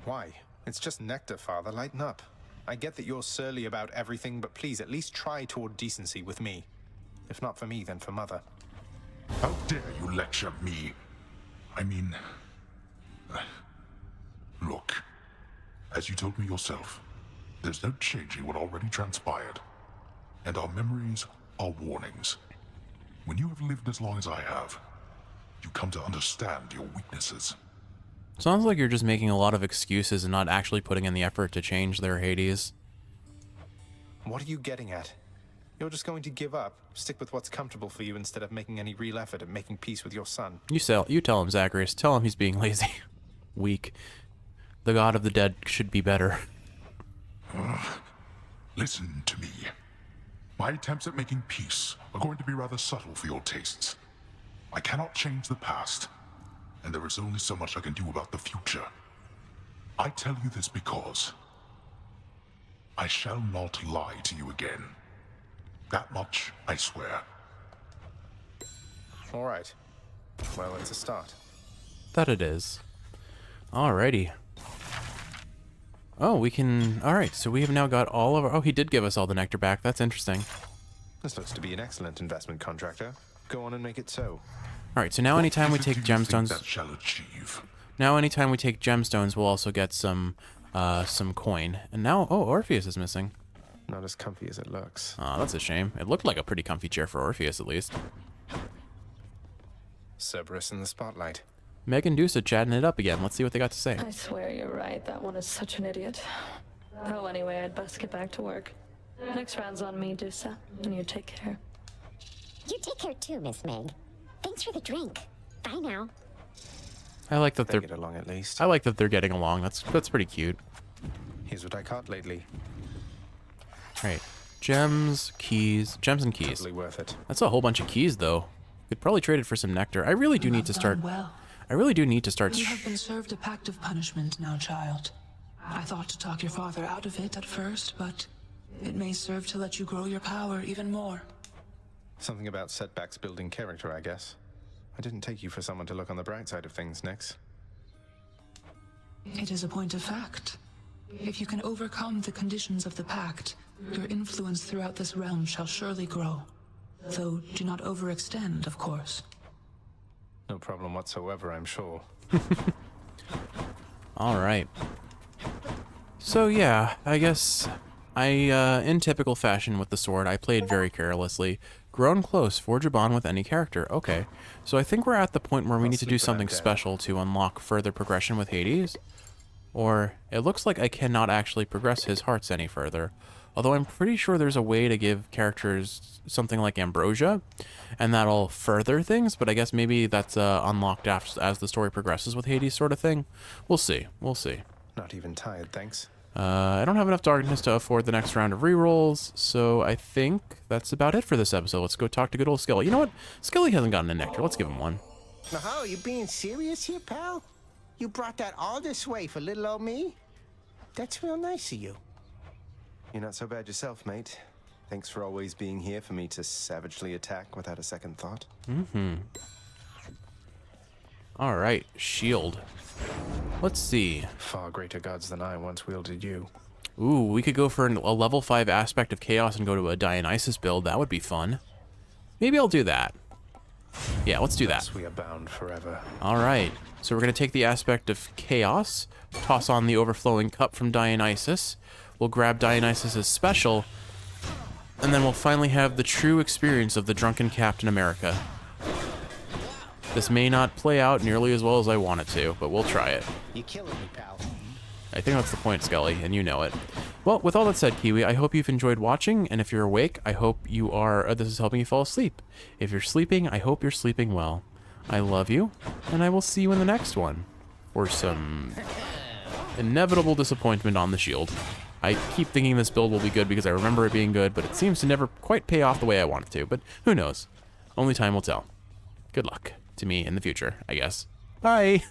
Why? It's just nectar, Father. Lighten up. I get that you're surly about everything, but please at least try toward decency with me. If not for me, then for Mother. How dare you lecture me? I mean... Look, as you told me yourself, there's no changing what already transpired. And our memories are warnings. When you have lived as long as I have, you come to understand your weaknesses. Sounds like you're just making a lot of excuses and not actually putting in the effort to change their Hades. What are you getting at? You're just going to give up, stick with what's comfortable for you instead of making any real effort at making peace with your son. You tell him, Zacharias. Tell him he's being lazy. Weak. The god of the dead should be better. Listen to me. My attempts at making peace are going to be rather subtle for your tastes. I cannot change the past, and there is only so much I can do about the future. I tell you this because I shall not lie to you again. That much I swear. All right. Well, it's a start. That it is. Alrighty. Oh, we can... Alright, so we have now got all of our... Oh, he did give us all the nectar back. That's interesting. This looks to be an excellent investment, contractor. Go on and make it so. Alright, so now anytime we take gemstones... That shall achieve. Now anytime we take gemstones, we'll also get some coin. And now... Oh, Orpheus is missing. Not as comfy as it looks. Oh, that's a shame. It looked like a pretty comfy chair for Orpheus, at least. Cerberus in the spotlight. Meg and Dusa chatting it up again. Let's see what they got to say. I swear you're right. That one is such an idiot. Oh, anyway, I'd best get back to work. Next round's on me, Dusa. And you take care. You take care too, Miss Meg. Thanks for the drink. Bye now. I like that They they're get along at least. I like that they're getting along. That's pretty cute. Here's what I caught lately. Right. Gems and keys. Totally worth it. That's a whole bunch of keys, though. Could probably trade it for some nectar. I really do need to start. Well. I really do need to start. You have been served a pact of punishment now, child. I thought to talk your father out of it at first, but it may serve to let you grow your power even more. Something about setbacks building character, I guess. I didn't take you for someone to look on the bright side of things, Nix. It is a point of fact. If you can overcome the conditions of the pact, your influence throughout this realm shall surely grow. Though do not overextend, of course. No problem whatsoever, I'm sure. All right. So yeah, I guess in typical fashion with the sword, I played very carelessly. Grown close, forge a bond with any character. Okay, so I think we're at the point where we need to do something special to unlock further progression with Hades. Or it looks like I cannot actually progress his hearts any further. Although I'm pretty sure there's a way to give characters something like ambrosia, and that'll further things, but I guess maybe that's unlocked as the story progresses with Hades sort of thing. We'll see. We'll see. Not even tired, thanks. I don't have enough darkness to afford the next round of rerolls, so I think that's about it for this episode. Let's go talk to good old Skelly. You know what? Skelly hasn't gotten a nectar. Let's give him one. Now, are you being serious here, pal? You brought that all this way for little old me? That's real nice of you. You're not so bad yourself, mate. Thanks for always being here for me to savagely attack without a second thought. Mm-hmm. All right, shield. Let's see. Far greater gods than I once wielded you. Ooh, we could go for a level 5 aspect of chaos and go to a Dionysus build. That would be fun. Maybe I'll do that. Yeah, let's do that. We are bound forever. All right. So we're going to take the aspect of chaos, toss on the overflowing cup from Dionysus. We'll grab Dionysus's special, and then we'll finally have the true experience of the drunken Captain America. This may not play out nearly as well as I want it to, but we'll try it. You're killing me, pal. I think that's the point, Skelly, and you know it. Well, with all that said, Kiwi, I hope you've enjoyed watching, and if you're awake, I hope you are, this is helping you fall asleep. If you're sleeping, I hope you're sleeping well. I love you, and I will see you in the next one. For some inevitable disappointment on the shield. I keep thinking this build will be good because I remember it being good, but it seems to never quite pay off the way I want it to. But who knows? Only time will tell. Good luck to me in the future, I guess. Bye!